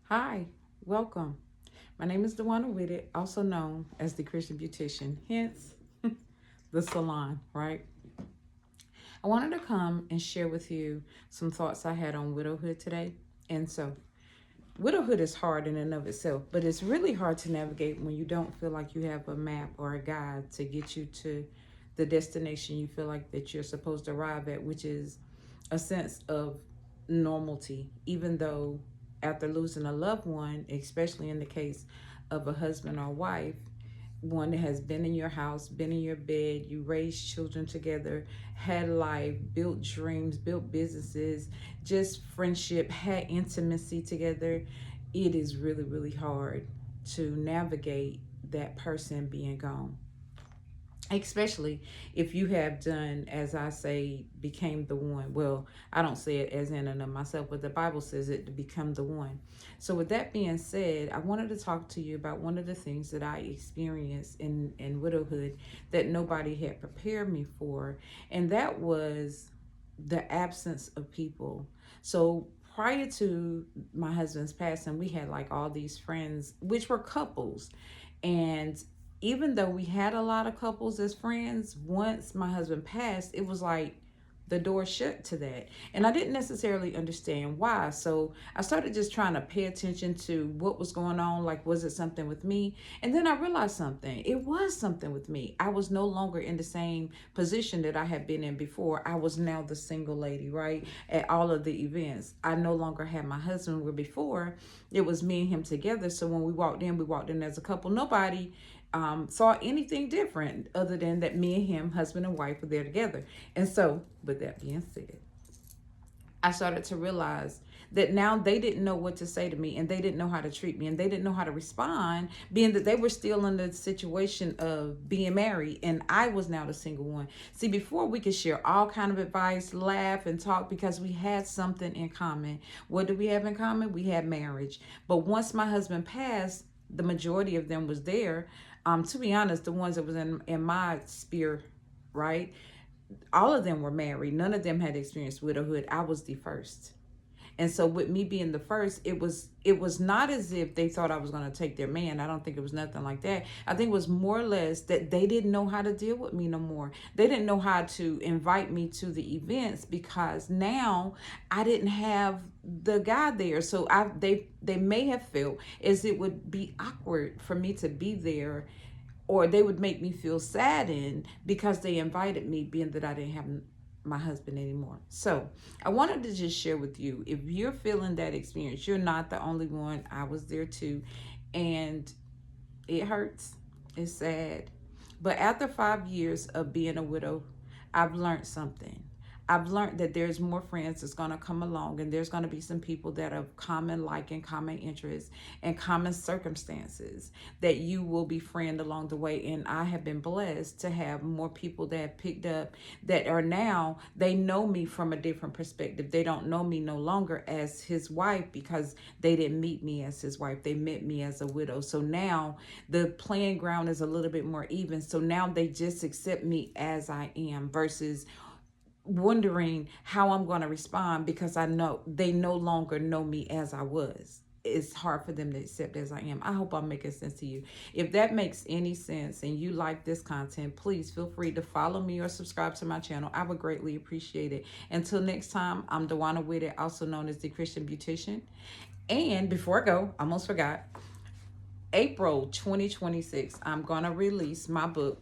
Hi, welcome. My name is Dewana Whitted, also known as the Christian Beautician, hence the salon, right? I wanted to come and share with you some thoughts I had on widowhood today. And so, widowhood is hard in and of itself, but it's really hard to navigate when you don't feel like you have a map or a guide to get you to the destination you feel like that you're supposed to arrive at, which is a sense of normalcy, even though after losing a loved one, especially in the case of a husband or wife, one that has been in your house, been in your bed, you raised children together, had life, built dreams, built businesses, just friendship, had intimacy together, it is really, really hard to navigate that person being gone, especially if you have done, as I say, became the one. Well, I don't say it as in and of myself, but the Bible says it to become the one. So with that being said, I wanted to talk to you about one of the things that I experienced in widowhood that nobody had prepared me for, and that was the absence of people. So prior to my husband's passing, we had like all these friends which were couples, and even though we had a lot of couples as friends, once my husband passed, it was like the door shut to that. And I didn't necessarily understand why. So I started just trying to pay attention to what was going on. Like, was it something with me? And then I realized something. It was something with me. I was no longer in the same position that I had been in before. I was now the single lady, right? At all of the events. I no longer had my husband, where before it was me and him together. So when we walked in as a couple. Nobody saw anything different other than that me and him, husband and wife, were there together. And so, with that being said, I started to realize that now they didn't know what to say to me, and they didn't know how to treat me, and they didn't know how to respond, being that they were still in the situation of being married and I was now the single one. See, before we could share all kind of advice, laugh and talk because we had something in common. What do we have in common? We had marriage. But once my husband passed, the majority of them was there. To be honest, the ones that was in my sphere, right? All of them were married. None of them had experienced widowhood. I was the first. And so with me being the first, it was not as if they thought I was going to take their man. I don't think it was nothing like that. I think it was more or less that they didn't know how to deal with me no more. They didn't know how to invite me to the events because now I didn't have the guy there. So they may have felt as it would be awkward for me to be there, or they would make me feel saddened because they invited me, being that I didn't have my husband anymore. So I wanted to just share with you, if you're feeling that experience, you're not the only one. I was there too, and it hurts, it's sad, but after 5 years of being a widow, I've learned something. I've learned that there's more friends that's going to come along, and there's going to be some people that have common like and common interests and common circumstances that you will befriend along the way. And I have been blessed to have more people that have picked up, that are now, they know me from a different perspective. They don't know me no longer as his wife because they didn't meet me as his wife. They met me as a widow. So now the playing ground is a little bit more even. So now they just accept me as I am versus wondering how I'm going to respond because I know they no longer know me as I was. It's hard for them to accept as I am. I hope I'm making sense to you. If that makes any sense and you like this content, please feel free to follow me or subscribe to my channel. I would greatly appreciate it. Until next time, I'm Dewana Whitted, also known as the Christian Beautician. And before I go, I almost forgot. April 2026, I'm going to release my book,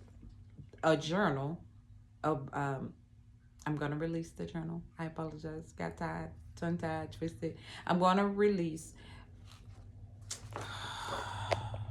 a journal of I'm going to release the journal. I apologize. Got tied, tongue tied, twisted. I'm going to release